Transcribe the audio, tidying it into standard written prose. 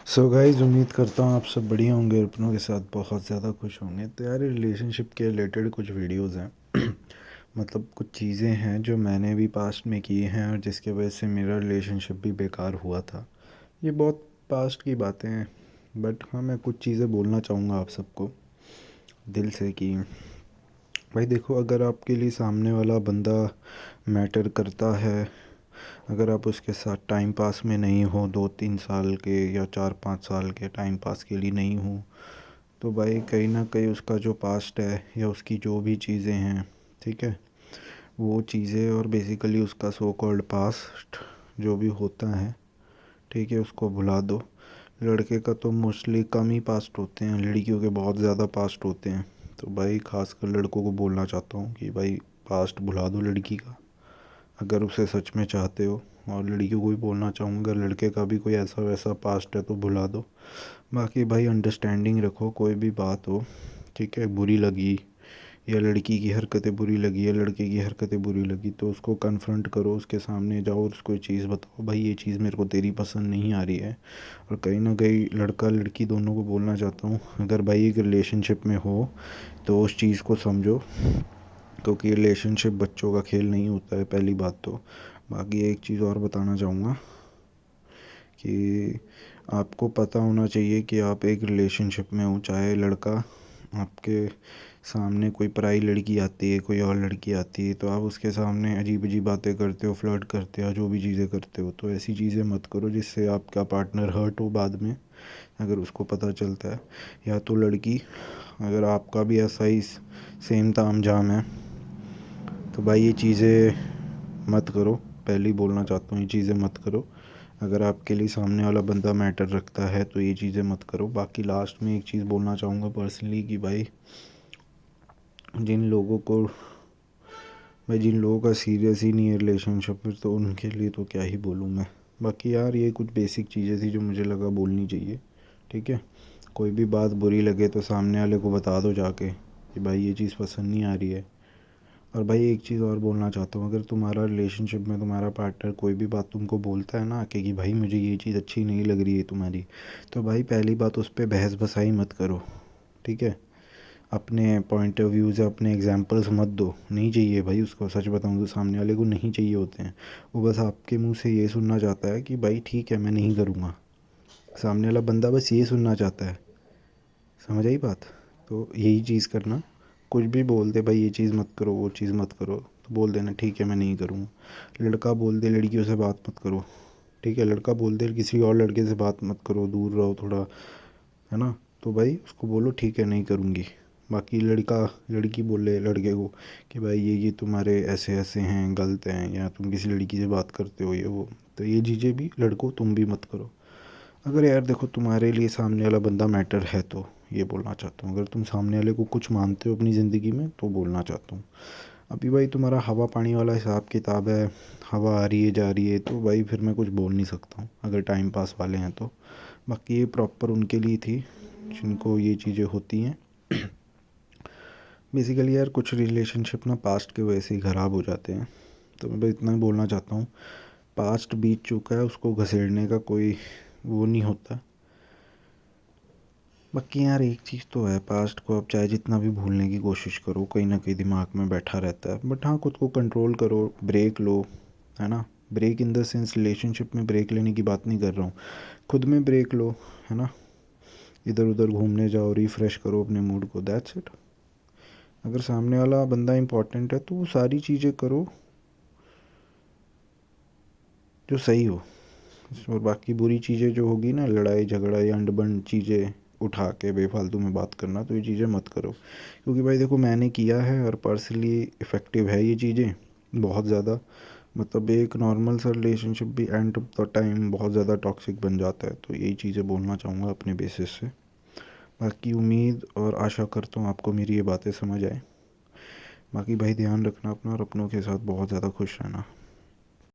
So guys, उम्मीद करता हूँ आप सब बढ़िया होंगे, अपनों के साथ बहुत ज़्यादा खुश होंगे। तो यार, रिलेशनशिप के रिलेटेड कुछ वीडियोस हैं। मतलब कुछ चीज़ें हैं जो मैंने भी पास्ट में की हैं और जिसके वजह से मेरा रिलेशनशिप भी बेकार हुआ था। ये बहुत पास्ट की बातें हैं, बट हाँ, मैं कुछ चीज़ें बोलना चाहूँगा आप सबको दिल से कि भाई देखो, अगर आपके लिए सामने वाला बंदा मैटर करता है, अगर आप उसके साथ टाइम पास में नहीं हो, 2-3 साल के या 4-5 साल के टाइम पास के लिए नहीं हो, तो भाई कहीं ना कहीं उसका जो पास्ट है या उसकी जो भी चीज़ें हैं, ठीक है, वो चीज़ें और बेसिकली उसका सो कॉल्ड पास्ट जो भी होता है, ठीक है, उसको भुला दो। लड़के का तो मोस्टली कम ही पास्ट होते हैं, लड़कियों के बहुत ज़्यादा पास्ट होते हैं। तो भाई खासकर लड़कों को बोलना चाहता हूँ कि भाई पास्ट भुला दो लड़की का, अगर उसे सच में चाहते हो। और लड़कियों को भी बोलना चाहूँगा, अगर लड़के का भी कोई ऐसा वैसा पास्ट है तो भुला दो। बाकी भाई अंडरस्टैंडिंग रखो, कोई भी बात हो, ठीक है, बुरी लगी या लड़की की हरकतें बुरी लगी या लड़के की हरकतें बुरी लगी तो उसको कन्फ्रंट करो, उसके सामने जाओ और उसको ये चीज़ बताओ, भाई ये चीज़ मेरे को तेरी पसंद नहीं आ रही है। और कहीं ना कहीं लड़का लड़की दोनों को बोलना चाहता हूँ, अगर भाई एक रिलेशनशिप में हो तो उस चीज़ को समझो, क्योंकि रिलेशनशिप बच्चों का खेल नहीं होता है, पहली बात तो। बाकी एक चीज़ और बताना चाहूँगा कि आपको पता होना चाहिए कि आप एक रिलेशनशिप में हो, चाहे लड़का आपके सामने कोई पराई लड़की आती है, कोई और लड़की आती है, तो आप उसके सामने अजीब अजीब बातें करते हो, फ्लर्ट करते हो, जो भी चीज़ें करते हो, तो ऐसी चीज़ें मत करो जिससे आपका पार्टनर हर्ट हो बाद में, अगर उसको पता चलता है। या तो लड़की, अगर आपका भी ऐसा ही सेम ताम झाम है, तो भाई ये चीज़ें मत करो। पहले ही बोलना चाहता हूँ, ये चीज़ें मत करो। अगर आपके लिए सामने वाला बंदा मैटर रखता है तो ये चीज़ें मत करो। बाकी लास्ट में एक चीज़ बोलना चाहूँगा पर्सनली कि जिन लोगों को जिन लोगों का सीरियस ही नहीं है रिलेशनशिप में, तो उनके लिए तो क्या ही बोलूँ मैं। बाकी यार, ये कुछ बेसिक चीज़ें थी जो मुझे लगा बोलनी चाहिए, ठीक है। कोई भी बात बुरी लगे तो सामने वाले को बता दो जाके कि भाई ये चीज़ पसंद नहीं आ रही है। और भाई एक चीज़ और बोलना चाहता हूँ, अगर तुम्हारा रिलेशनशिप में तुम्हारा पार्टनर कोई भी बात तुमको बोलता है ना कि भाई मुझे ये चीज़ अच्छी नहीं लग रही है तुम्हारी, तो भाई पहली बात, उस पर बहस बसाई मत करो, ठीक है। अपने पॉइंट ऑफ व्यू से अपने एग्जांपल्स मत दो, नहीं चाहिए भाई उसको। सच बताऊँ तो सामने वाले को नहीं चाहिए होते हैं, वो बस आपके मुंह से ये सुनना चाहता है कि भाई ठीक है मैं नहीं करूँगा। सामने वाला बंदा बस ये सुनना चाहता है, समझ आई बात। तो यही चीज़ करना, कुछ भी बोल दे भाई ये चीज़ मत करो, वो चीज़ मत करो, तो बोल देना ठीक है मैं नहीं करूँगा। लड़का बोल दे लड़कियों से बात मत करो, ठीक है, लड़का बोल दे किसी और लड़के से बात मत करो, दूर रहो थोड़ा, है ना, तो भाई उसको बोलो ठीक है नहीं करूँगी। बाकी लड़का लड़की बोले लड़के को कि भाई ये तुम्हारे ऐसे ऐसे हैं, गलत हैं, या तुम किसी लड़की से बात करते हो ये वो, तो ये चीज़ें भी लड़कों तुम भी मत करो। अगर यार देखो, तुम्हारे लिए सामने वाला बंदा मैटर है तो ये बोलना चाहता हूँ, अगर तुम सामने वाले को कुछ मानते हो अपनी ज़िंदगी में तो बोलना चाहता हूँ। अभी भाई तुम्हारा हवा पानी वाला हिसाब किताब है, हवा आ रही है जा रही है, तो भाई फिर मैं कुछ बोल नहीं सकता हूँ, अगर टाइम पास वाले हैं तो। बाकी ये प्रॉपर उनके लिए थी जिनको ये चीज़ें होती हैं। बेसिकली यार, कुछ रिलेशनशिप ना पास्ट के वजह से ही ख़राब हो जाते हैं, तो मैं बस इतना ही बोलना चाहता हूँ। पास्ट बीत चुका है, उसको घसेड़ने का कोई वो नहीं होता। बाकी यार एक चीज़ तो है, पास्ट को आप चाहे जितना भी भूलने की कोशिश करो, कहीं ना कहीं दिमाग में बैठा रहता है। बट हाँ, खुद को कंट्रोल करो, ब्रेक लो, है ना। Break in the sense relationship में ब्रेक लेने की बात नहीं कर रहा हूँ, खुद में ब्रेक लो, है ना। इधर उधर घूमने जाओ, रिफ़्रेश करो अपने मूड को, दैट्स इट। अगर सामने वाला बंदा इंपॉर्टेंट है तो वो सारी चीज़ें करो जो सही हो। और बाकी बुरी चीज़ें जो होगी ना, लड़ाई झगड़ा या अंडबंड चीज़ें उठा के बेफालतू में बात करना, तो ये चीज़ें मत करो। क्योंकि भाई देखो, मैंने किया है और पर्सनली इफ़ेक्टिव है ये चीज़ें बहुत ज़्यादा। मतलब एक नॉर्मल सा रिलेशनशिप भी एंड ऑफ द टाइम बहुत ज़्यादा टॉक्सिक बन जाता है, तो यही चीज़ें बोलना चाहूँगा अपने बेसिस से। बाकी उम्मीद और आशा करता हूँ आपको मेरी ये बातें समझ आए। बाकी भाई ध्यान रखना अपना और अपनों के साथ बहुत ज़्यादा खुश रहना।